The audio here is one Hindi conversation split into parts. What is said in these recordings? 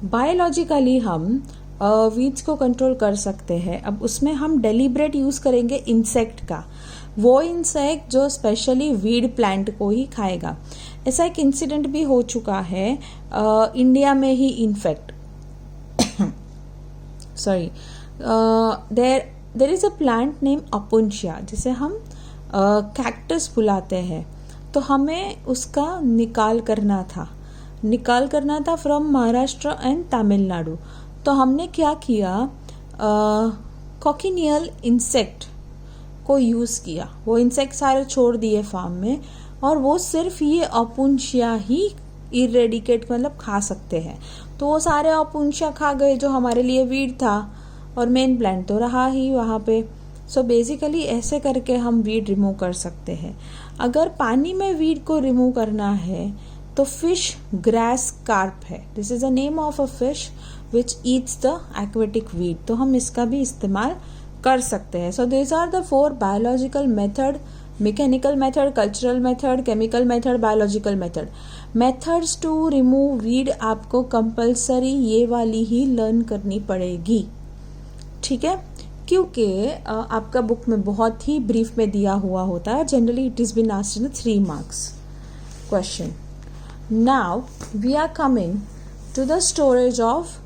बायोलॉजिकली हम वीड्स को कंट्रोल कर सकते हैं. अब उसमें हम डेलिब्रेट यूज़ करेंगे इंसेक्ट का, वो इंसेक्ट जो स्पेशली वीड प्लांट को ही खाएगा. ऐसा एक इंसिडेंट भी हो चुका है इंडिया में ही. In fact sorry, there is a plant name opuntia जिसे हम कैक्टस बुलाते हैं. तो हमें उसका निकाल करना था फ्रॉम महाराष्ट्र एंड तमिलनाडु. तो हमने क्या किया, कॉकिनियल इंसेक्ट को यूज़ किया. वो इंसेक्ट सारे छोड़ दिए फार्म में, और वो सिर्फ ये अपुंशिया ही इरेडिकेट मतलब खा सकते हैं. तो वो सारे अपुंशिया खा गए जो हमारे लिए वीड था, और मेन प्लांट तो रहा ही वहाँ पे. सो बेसिकली ऐसे करके हम वीड रिमूव कर सकते हैं. अगर पानी में वीड को रिमूव करना है तो फिश ग्रास कार्प है. This is the name of a fish which eats the aquatic weed. तो हम इसका भी इस्तेमाल कर सकते हैं. So this are the 4 biological method: mechanical method, cultural method, chemical method, biological method. Methods to remove weed आपको कंपल्सरी ये वाली ही लर्न करनी पड़ेगी, ठीक है, क्योंकि आपका बुक में बहुत ही ब्रीफ में दिया हुआ होता है. Generally it is been asked in 3 marks question. Now we are coming to the storage of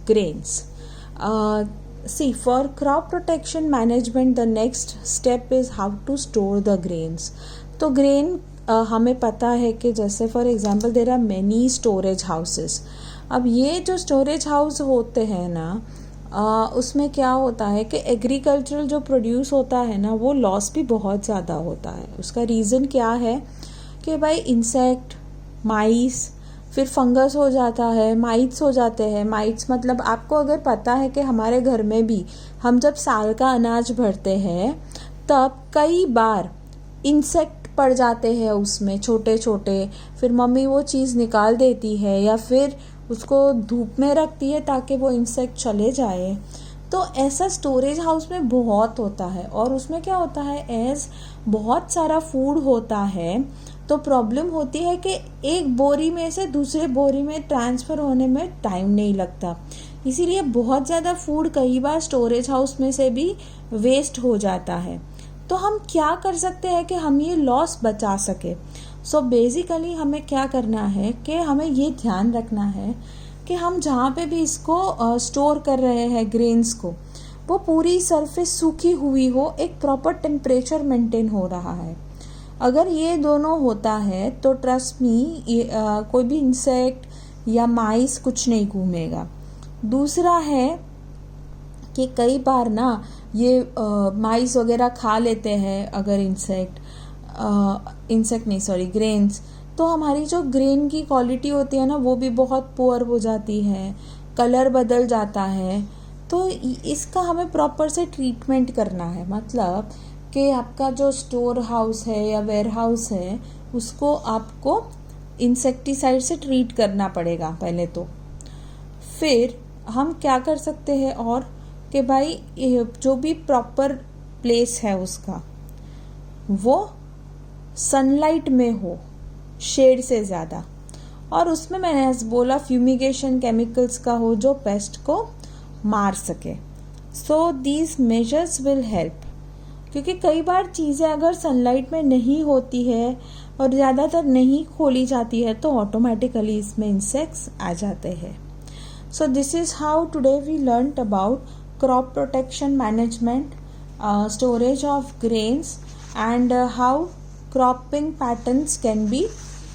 grains. See, for crop protection management, the next step is how to store the grains. तो grain हमें पता है कि जैसे for example there are many storage houses. अब ये जो स्टोरेज हाउस होते हैं ना, उसमें क्या होता है कि एग्रीकल्चरल जो प्रोड्यूस होता है ना, वो लॉस भी बहुत ज़्यादा होता है. उसका रीज़न क्या है कि भाई इंसेक्ट, माइस, फिर फंगस हो जाता है, माइट्स हो जाते हैं. माइट्स मतलब आपको अगर पता है कि हमारे घर में भी हम जब साल का अनाज भरते हैं तब कई बार इंसेक्ट पड़ जाते हैं उसमें छोटे छोटे. फिर मम्मी वो चीज़ निकाल देती है या फिर उसको धूप में रखती है ताकि वो इंसेक्ट चले जाए. तो ऐसा स्टोरेज हाउस में बहुत होता है. और उसमें क्या होता है, एज बहुत सारा फूड होता है तो प्रॉब्लम होती है कि एक बोरी में से दूसरे बोरी में ट्रांसफ़र होने में टाइम नहीं लगता. इसीलिए बहुत ज़्यादा फूड कई बार स्टोरेज हाउस में से भी वेस्ट हो जाता है. तो हम क्या कर सकते हैं कि हम ये लॉस बचा सके. सो बेसिकली हमें क्या करना है कि हमें ये ध्यान रखना है कि हम जहाँ पे भी इसको स्टोर कर रहे हैं ग्रेन्स को, वो पूरी सरफेस सूखी हुई हो, एक प्रॉपर टेम्परेचर मेंटेन हो रहा है. अगर ये दोनों होता है तो ट्रस्ट मी कोई भी इंसेक्ट या माइस कुछ नहीं घूमेगा. दूसरा है कि कई बार ना ये माइस वगैरह खा लेते हैं अगर ग्रेन्स, तो हमारी जो ग्रेन की क्वालिटी होती है ना वो भी बहुत पुअर हो जाती है, कलर बदल जाता है. तो इसका हमें प्रॉपर से ट्रीटमेंट करना है. मतलब कि आपका जो स्टोर हाउस है या वेयर हाउस है उसको आपको इंसेक्टिसाइड से ट्रीट करना पड़ेगा पहले तो. फिर हम क्या कर सकते हैं और कि भाई जो भी प्रॉपर प्लेस है उसका वो सनलाइट में हो, शेड से ज़्यादा, और उसमें मैंने बोला फ्यूमिगेशन केमिकल्स का हो जो पेस्ट को मार सके. So these measures will help. क्योंकि कई बार चीज़ें अगर सनलाइट में नहीं होती है और ज़्यादातर नहीं खोली जाती है तो ऑटोमेटिकली इसमें इंसेक्ट्स आ जाते हैं. So this is how today we learned about crop protection management, storage of grains and how cropping patterns can be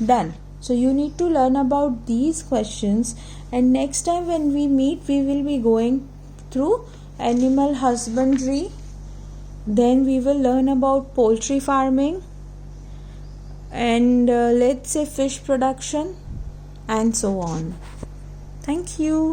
done. So you need to learn about these questions, and next time when we meet we will be going through animal husbandry, then we will learn about poultry farming and let's say fish production and so on. Thank you.